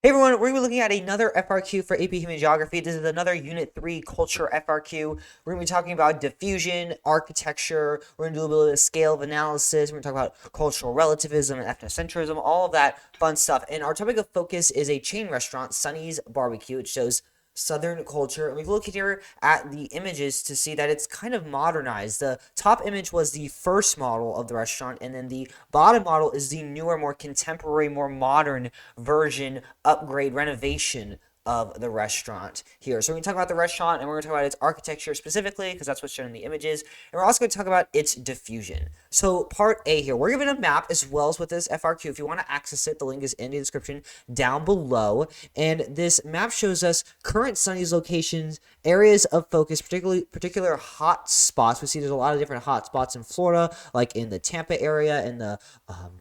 Hey everyone, we're going to be looking at another FRQ for AP Human Geography. This is another Unit 3 Culture FRQ. We're going to be talking about diffusion, architecture, we're going to do a little bit of scale of analysis, we're going to talk about cultural relativism and ethnocentrism, all of that fun stuff. And our topic of focus is a chain restaurant, Sonny's Barbecue. It shows Southern culture. And we look here at the images to see that it's kind of modernized. The top image was the first model of the restaurant, and then the bottom model is the newer, more contemporary, more modern version, upgrade, renovation of the restaurant here. So we're going to talk about the restaurant, and we're going to talk about its architecture specifically, because that's what's shown in the images. And we're also going to talk about its diffusion. So part A here, we're given a map as well as with this FRQ. If you want to access it, the link is in the description down below. And this map shows us current Sonny's locations, areas of focus, particular hot spots. We see there's a lot of different hot spots in Florida, like in the Tampa area, in the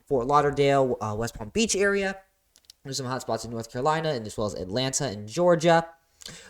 Fort Lauderdale, West Palm Beach area. There's some hot spots in North Carolina, and as well as Atlanta and Georgia.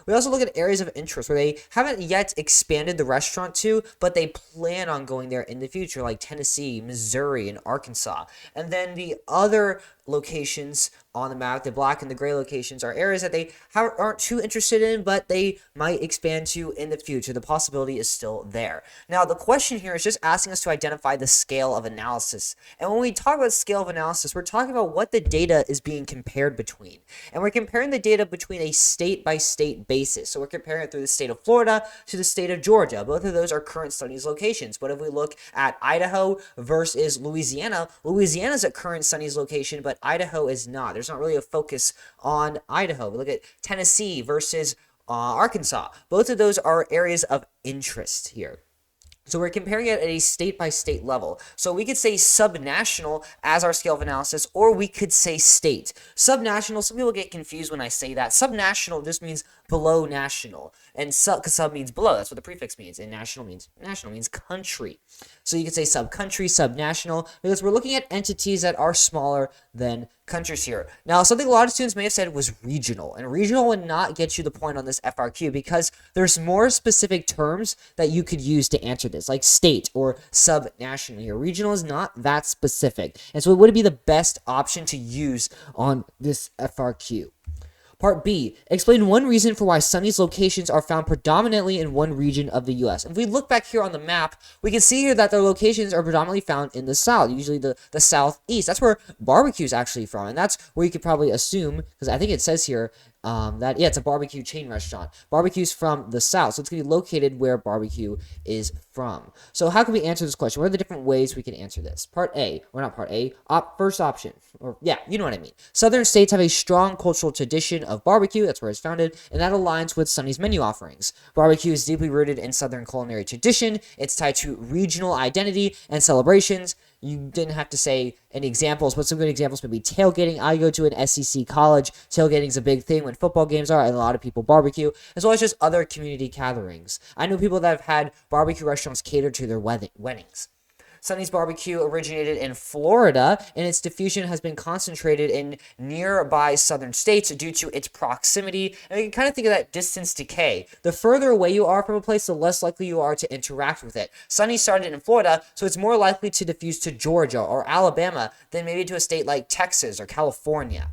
We also look at areas of interest where they haven't yet expanded the restaurant to, but they plan on going there in the future, like Tennessee, Missouri, and Arkansas. And then the other locations on the map, the black and the gray locations, are areas that they aren't too interested in, but they might expand to in the future. The possibility is still there. Now, the question here is just asking us to identify the scale of analysis. And when we talk about scale of analysis, we're talking about what the data is being compared between. And we're comparing the data between a state-by-state basis. So we're comparing it through the state of Florida to the state of Georgia. Both of those are current Sonny's locations. But if we look at Idaho versus Louisiana, Louisiana's a current Sonny's location, but Idaho is not. There's not really a focus on Idaho. We look at Tennessee versus Arkansas. Both of those are areas of interest here. So we're comparing it at a state-by-state level. So we could say subnational as our scale of analysis, or we could say state. Subnational, some people get confused when I say that. Subnational just means below national. And because sub means below, that's what the prefix means. And national means country. So you could say sub-country, subnational, because we're looking at entities that are smaller than countries here. Now, something a lot of students may have said was regional, and regional would not get you the point on this FRQ because there's more specific terms that you could use to answer this, like state or subnational here. Regional is not that specific, and so it would be the best option to use on this FRQ. Part B, explain one reason for why Sonny's locations are found predominantly in one region of the U.S. If we look back here on the map, we can see here that their locations are predominantly found in the South, usually the Southeast. That's where barbecue is actually from, and that's where you could probably assume, because I think it says here that, yeah, it's a barbecue chain restaurant. Barbecue's from the South, so it's going to be located where barbecue is from. So how can we answer this question? What are the different ways we can answer this? Part A, or not part A, first option, or yeah, you know what I mean. Southern states have a strong cultural tradition of barbecue, that's where it's founded, and that aligns with Sonny's menu offerings. Barbecue is deeply rooted in Southern culinary tradition. It's tied to regional identity and celebrations. You didn't have to say any examples, but some good examples would be tailgating. I go to an SEC college. Tailgating is a big thing when football games are, and a lot of people barbecue, as well as just other community gatherings. I know people that have had barbecue restaurants cater to their weddings. Sonny's Barbecue originated in Florida, and its diffusion has been concentrated in nearby southern states due to its proximity. And you can kind of think of that distance decay. The further away you are from a place, the less likely you are to interact with it. Sonny started in Florida, so it's more likely to diffuse to Georgia or Alabama than maybe to a state like Texas or California.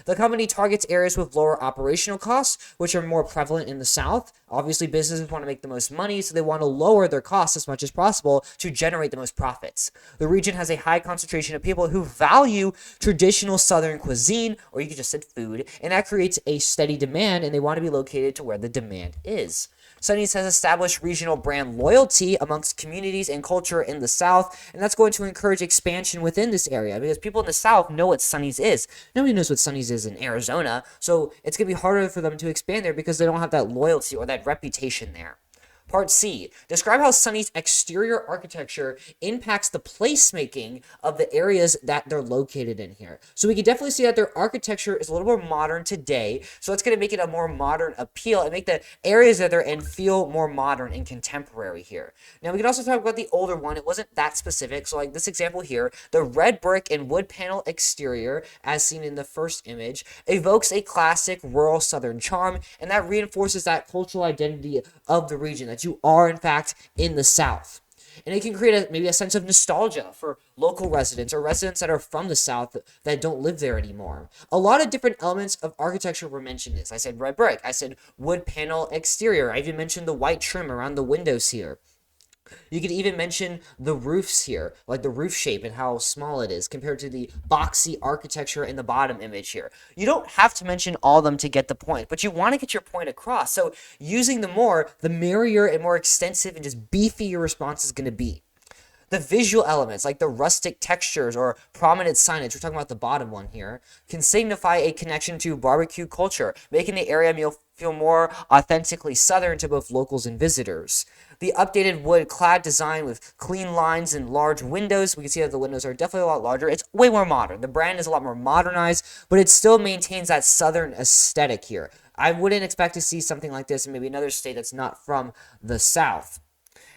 The company targets areas with lower operational costs, which are more prevalent in the South. Obviously, businesses want to make the most money, so they want to lower their costs as much as possible to generate the most profits. The region has a high concentration of people who value traditional Southern cuisine, or you could just say food, and that creates a steady demand, and they want to be located to where the demand is. Sonny's has established regional brand loyalty amongst communities and culture in the South, and that's going to encourage expansion within this area because people in the South know what Sonny's is. Nobody knows what Sonny's is in Arizona, so it's going to be harder for them to expand there because they don't have that loyalty or that reputation there. Part C, describe how Sonny's exterior architecture impacts the placemaking of the areas that they're located in here. So we can definitely see that their architecture is a little more modern today, so it's going to make it a more modern appeal and make the areas that they're in feel more modern and contemporary here. Now, we can also talk about the older one. It wasn't that specific, so like this example here, the red brick and wood panel exterior, as seen in the first image, evokes a classic rural Southern charm, and that reinforces that cultural identity of the region, that you are, in fact, in the South. And it can create maybe a sense of nostalgia for local residents or residents that are from the South that don't live there anymore. A lot of different elements of architecture were mentioned. I said red brick. I said wood panel exterior. I even mentioned the white trim around the windows here. You could even mention the roofs here, like the roof shape and how small it is compared to the boxy architecture in the bottom image here. You don't have to mention all of them to get the point, but you want to get your point across. So using them more, the merrier and more extensive and just beefy your response is going to be. The visual elements, like the rustic textures or prominent signage, we're talking about the bottom one here, can signify a connection to barbecue culture, making the area meal feel more authentically Southern to both locals and visitors. The updated wood-clad design with clean lines and large windows, we can see that the windows are definitely a lot larger. It's way more modern. The brand is a lot more modernized, but it still maintains that Southern aesthetic here. I wouldn't expect to see something like this in maybe another state that's not from the South.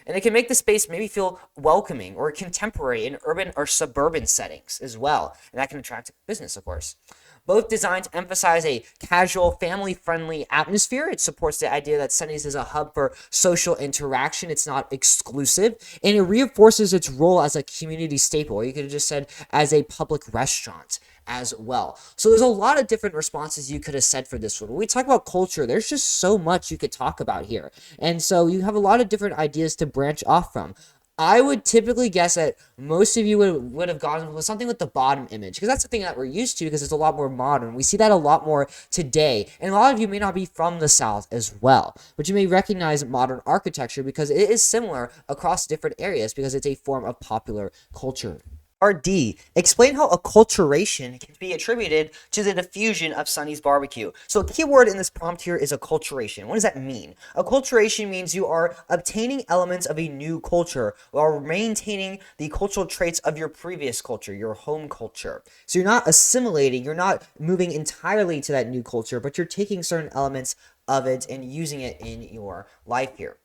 And it can make the space maybe feel welcoming or contemporary in urban or suburban settings as well. And that can attract business, of course. Both designs emphasize a casual, family-friendly atmosphere. It supports the idea that Sunny's is a hub for social interaction. It's not exclusive. And it reinforces its role as a community staple, or you could have just said as a public restaurant as well. So there's a lot of different responses you could have said for this one. When we talk about culture, there's just so much you could talk about here. And so you have a lot of different ideas to branch off from. I would typically guess that most of you would have gone with something with the bottom image, because that's the thing that we're used to, because it's a lot more modern. We see that a lot more today, and a lot of you may not be from the South as well, but you may recognize modern architecture because it is similar across different areas because it's a form of popular culture. Part D, explain how acculturation can be attributed to the diffusion of Sunny's barbecue. So a key word in this prompt here is acculturation. What does that mean? Acculturation means you are obtaining elements of a new culture while maintaining the cultural traits of your previous culture, your home culture. So you're not assimilating, you're not moving entirely to that new culture, but you're taking certain elements of it and using it in your life here.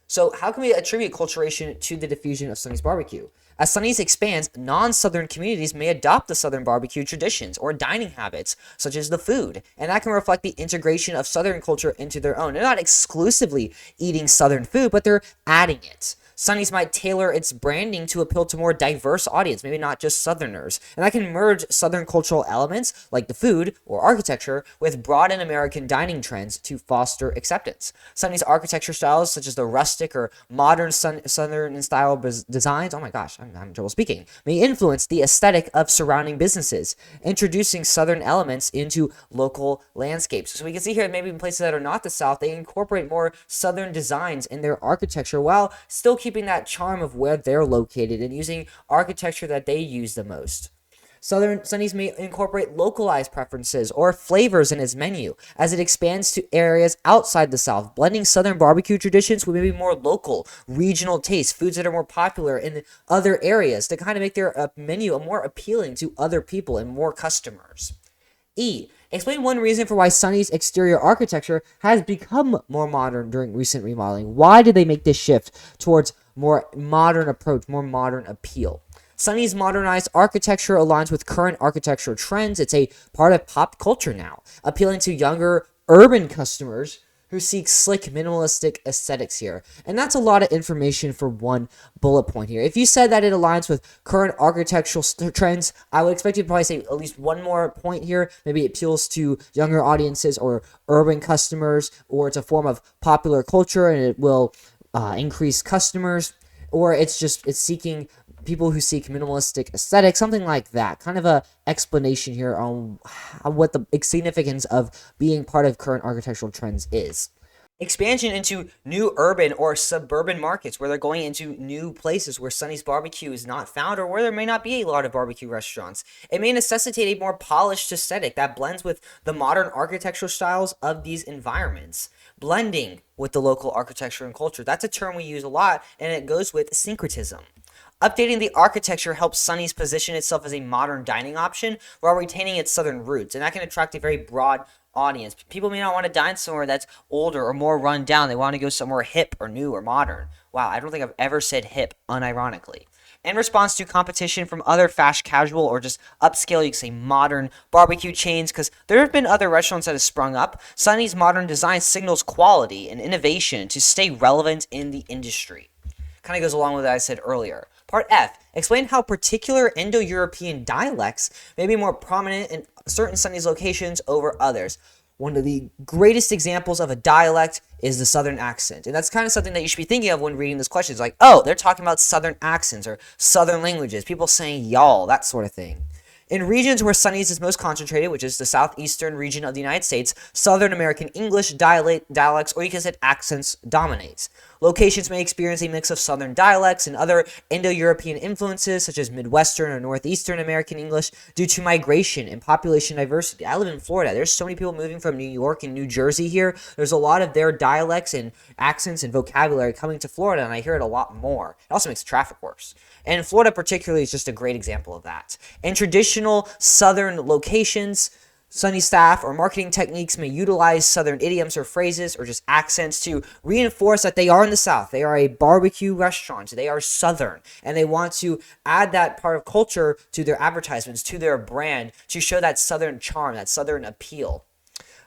So how can we attribute acculturation to the diffusion of Sunny's barbecue? As Sunny's expands, non-Southern communities may adopt the Southern barbecue traditions or dining habits, such as the food, and that can reflect the integration of Southern culture into their own. They're not exclusively eating Southern food, but they're adding it. Sunny's might tailor its branding to appeal to more diverse audience, maybe not just Southerners. And that can merge Southern cultural elements, like the food or architecture, with broad and American dining trends to foster acceptance. Sunny's architecture styles, such as the rustic or modern Southern style designs, oh my gosh, I'm having trouble speaking, may influence the aesthetic of surrounding businesses, introducing Southern elements into local landscapes. So we can see here, maybe in places that are not the South, they incorporate more Southern designs in their architecture while still keeping that charm of where they're located and using architecture that they use the most. Southern Sunny's may incorporate localized preferences or flavors in its menu as it expands to areas outside the South, blending Southern barbecue traditions with maybe more local, regional tastes, foods that are more popular in other areas to kind of make their menu more appealing to other people and more customers. E. Explain one reason for why Sunny's exterior architecture has become more modern during recent remodeling. Why did they make this shift towards more modern approach, more modern appeal? Sunny's modernized architecture aligns with current architectural trends. It's a part of pop culture now, appealing to younger urban customers who seek slick, minimalistic aesthetics here. And that's a lot of information for one bullet point here. If you said that it aligns with current architectural trends, I would expect you to probably say at least one more point here. Maybe it appeals to younger audiences or urban customers, or it's a form of popular culture and it will increase customers, or it's seeking people who seek minimalistic aesthetics, something like that. Kind of a explanation here on what the significance of being part of current architectural trends is. Expansion into new urban or suburban markets where they're going into new places where Sunny's barbecue is not found or where there may not be a lot of barbecue restaurants. It may necessitate a more polished aesthetic that blends with the modern architectural styles of these environments. Blending with the local architecture and culture. That's a term we use a lot, and it goes with syncretism. Updating the architecture helps Sunny's position itself as a modern dining option while retaining its Southern roots, and that can attract a very broad audience. People may not want to dine somewhere that's older or more run down. They want to go somewhere hip or new or modern. Wow, I don't think I've ever said hip unironically. In response to competition from other fast casual or just upscale, you can say modern barbecue chains, because there have been other restaurants that have sprung up, Sunny's modern design signals quality and innovation to stay relevant in the industry. kind of goes along with what I said earlier. Part F, explain how particular Indo-European dialects may be more prominent in certain Sundanese locations over others. One of the greatest examples of a dialect is the Southern accent. And that's kind of something that you should be thinking of when reading this question. It's like, oh, they're talking about Southern accents or Southern languages, people saying y'all, that sort of thing. In regions where Sundanese is most concentrated, which is the southeastern region of the United States, Southern American English dialects, or you can say accents, dominates. Locations may experience a mix of Southern dialects and other Indo-European influences, such as Midwestern or Northeastern American English, due to migration and population diversity. I live in Florida. There's so many people moving from New York and New Jersey here. There's a lot of their dialects and accents and vocabulary coming to Florida, and I hear it a lot more. It also makes traffic worse. And Florida particularly is just a great example of that. In traditional Southern locations, Sunny staff or marketing techniques may utilize Southern idioms or phrases or just accents to reinforce that they are in the South. They are a barbecue restaurant. They are Southern, and they want to add that part of culture to their advertisements, to their brand, to show that Southern charm, that Southern appeal.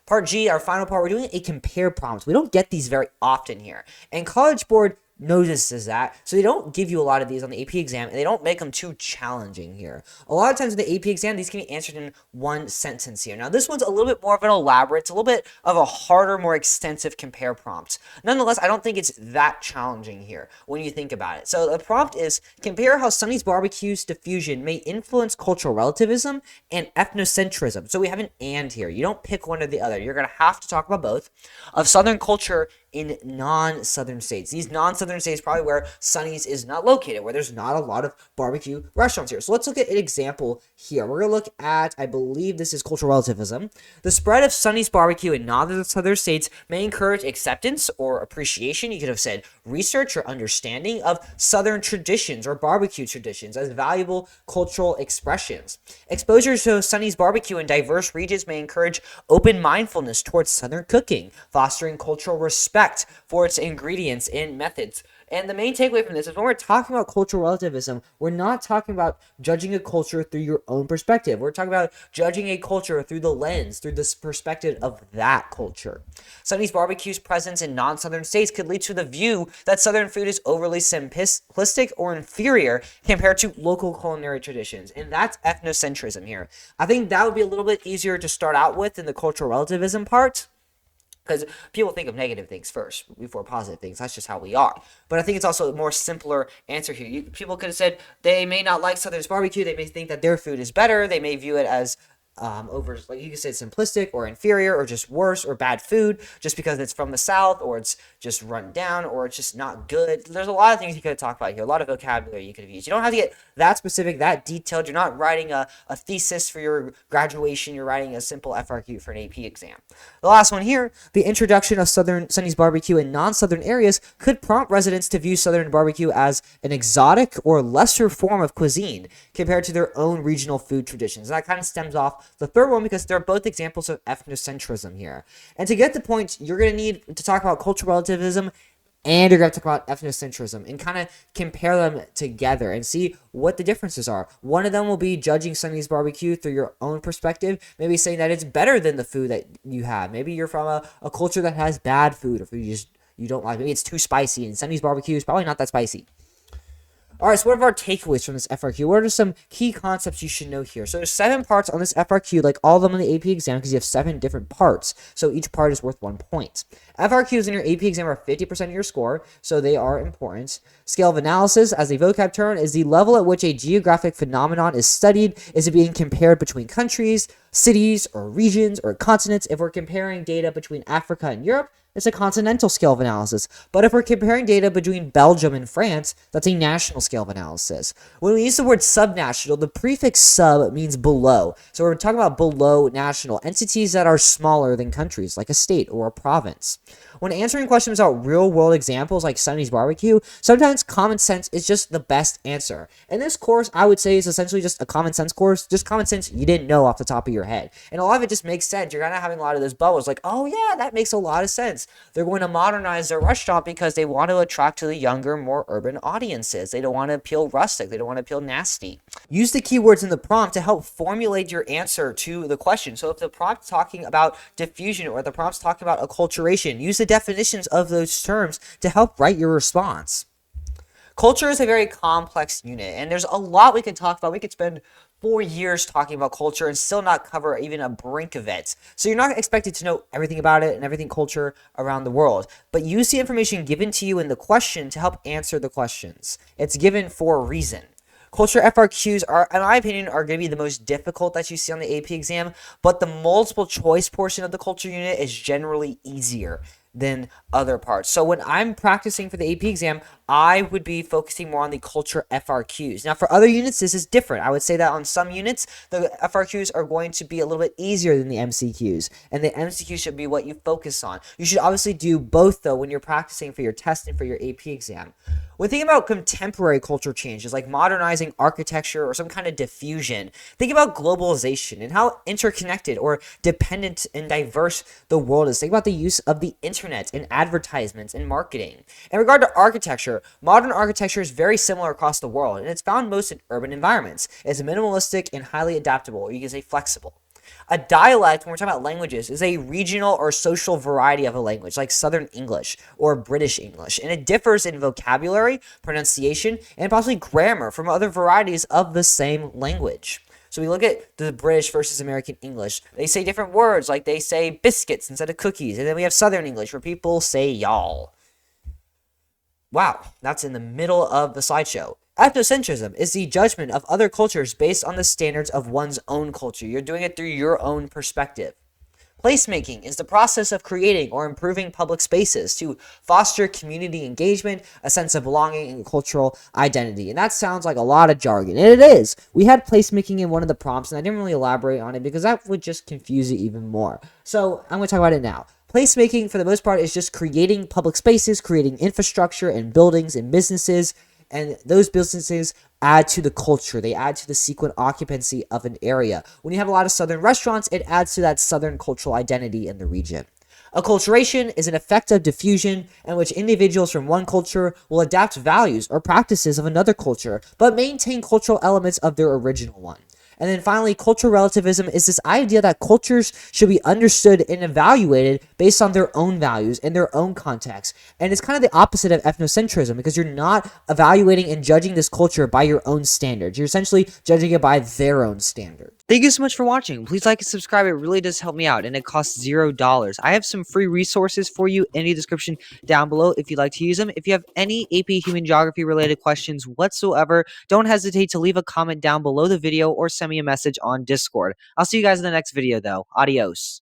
Part G, our final part, we're doing a compare prompt. We don't get these very often here. And College Board notices that, so they don't give you a lot of these on the AP exam, and they don't make them too challenging here. A lot of times in the AP exam, these can be answered in one sentence here. Now, this one's a little bit more of an elaborate, it's a little bit of a harder, more extensive compare prompt. Nonetheless, I don't think it's that challenging here when you think about it. So the prompt is, compare how Sonny's Barbecue's diffusion may influence cultural relativism and ethnocentrism. So we have an and here. You don't pick one or the other. You're going to have to talk about both. Of Southern culture in non-Southern states. These non-Southern states probably where Sonny's is not located, where there's not a lot of barbecue restaurants here. So let's look at an example here. We're going to look at, I believe this is cultural relativism. The spread of Sonny's barbecue in non-Southern states may encourage acceptance or appreciation. You could have said research or understanding of Southern traditions or barbecue traditions as valuable cultural expressions. Exposure to Sonny's barbecue in diverse regions may encourage open mindfulness towards Southern cooking, fostering cultural respect for its ingredients and methods. And the main takeaway from this is when we're talking about cultural relativism, we're not talking about judging a culture through your own perspective. We're talking about judging a culture through the lens, through the perspective of that culture. Sonny's Barbecue's presence in non-Southern states could lead to the view that Southern food is overly simplistic or inferior compared to local culinary traditions. And that's ethnocentrism here. I think that would be a little bit easier to start out with than the cultural relativism part, because people think of negative things first before positive things. That's just how we are. But I think it's also a more simpler answer here. People could have said they may not like Southern's barbecue. They may think that their food is better. They may view it as like you could say simplistic or inferior or just worse or bad food just because it's from the South or it's just run down or it's just not good. There's a lot of things you could have talked about here, a lot of vocabulary you could have used. You don't have to get that specific, that detailed. You're not writing a thesis for your graduation. You're writing a simple FRQ for an AP exam. The last one here, the introduction of Sonny's barbecue in non-Southern areas could prompt residents to view Southern barbecue as an exotic or lesser form of cuisine compared to their own regional food traditions. And that kind of stems off the third one because they're both examples of ethnocentrism here. And to get the point, you're going to need to talk about cultural relativism and you're going to talk about ethnocentrism and kind of compare them together and see what the differences are. One of them will be judging Sonny's barbecue through your own perspective, maybe saying that it's better than the food that you have. Maybe you're from a culture that has bad food or food you don't like. Maybe it's too spicy and Sonny's barbecue is probably not that spicy. All right, so what are our takeaways from this FRQ? What are some key concepts you should know here? So there's 7 parts on this FRQ, like all of them in the AP exam, because you have 7 different parts. So each part is worth 1 point. FRQs in your AP exam are 50% of your score, so they are important. Scale of analysis, as a vocab term, is the level at which a geographic phenomenon is studied. Is it being compared between countries, cities, or regions, or continents? If we're comparing data between Africa and Europe, it's a continental scale of analysis. But if we're comparing data between Belgium and France, that's a national scale of analysis. When we use the word subnational, the prefix sub means below. So we're talking about below national, entities that are smaller than countries, like a state or a province. When answering questions about real-world examples like Sonny's barbecue, sometimes common sense is just the best answer. And this course, I would say, is essentially just a common sense course, just common sense you didn't know off the top of your head. And a lot of it just makes sense. You're kind of having a lot of those bubbles like, oh yeah, that makes a lot of sense. They're going to modernize their restaurant because they want to attract to the younger, more urban audiences. They don't want to appeal rustic. They don't want to appeal nasty. Use the keywords in the prompt to help formulate your answer to the question. So if the prompt's talking about diffusion or the prompt's talking about acculturation, use the definitions of those terms to help write your response. Culture is a very complex unit, and there's a lot we can talk about. We could spend 4 years talking about culture and still not cover even a brink of it. So you're not expected to know everything about it and everything culture around the world. But use the information given to you in the question to help answer the questions. It's given for a reason. Culture FRQs are, in my opinion, are going to be the most difficult that you see on the AP exam, but the multiple choice portion of the culture unit is generally easier than other parts. So when I'm practicing for the AP exam, I would be focusing more on the culture FRQs. Now for other units, this is different. I would say that on some units, the FRQs are going to be a little bit easier than the MCQs, and the MCQs should be what you focus on. You should obviously do both though when you're practicing for your test and for your AP exam. When thinking about contemporary culture changes like modernizing architecture or some kind of diffusion, think about globalization and how interconnected or dependent and diverse the world is. Think about the use of the internet in advertisements and marketing. In regard to architecture, modern architecture is very similar across the world, and it's found most in urban environments. It's minimalistic and highly adaptable, or you can say flexible. A dialect, when we're talking about languages, is a regional or social variety of a language, like Southern English or British English, and it differs in vocabulary, pronunciation, and possibly grammar from other varieties of the same language. So we look at the British versus American English. They say different words, like they say biscuits instead of cookies, and then we have Southern English where people say y'all. Wow, that's in the middle of the slideshow. Ethnocentrism is the judgment of other cultures based on the standards of one's own culture. You're doing it through your own perspective. Placemaking is the process of creating or improving public spaces to foster community engagement, a sense of belonging, and cultural identity. And that sounds like a lot of jargon, and it is. We had placemaking in one of the prompts, and I didn't really elaborate on it because that would just confuse it even more. So I'm going to talk about it now. Placemaking, for the most part, is just creating public spaces, creating infrastructure and buildings and businesses, and those businesses add to the culture. They add to the sequent occupancy of an area. When you have a lot of southern restaurants, it adds to that southern cultural identity in the region. Acculturation is an effect of diffusion in which individuals from one culture will adapt values or practices of another culture, but maintain cultural elements of their original one. And then finally, cultural relativism is this idea that cultures should be understood and evaluated based on their own values and their own context. And it's kind of the opposite of ethnocentrism because you're not evaluating and judging this culture by your own standards. You're essentially judging it by their own standards. Thank you so much for watching. Please like and subscribe. It really does help me out, and it costs $0. I have some free resources for you in the description down below if you'd like to use them. If you have any AP Human Geography related questions whatsoever, don't hesitate to leave a comment down below the video or send me a message on Discord. I'll see you guys in the next video though. Adios.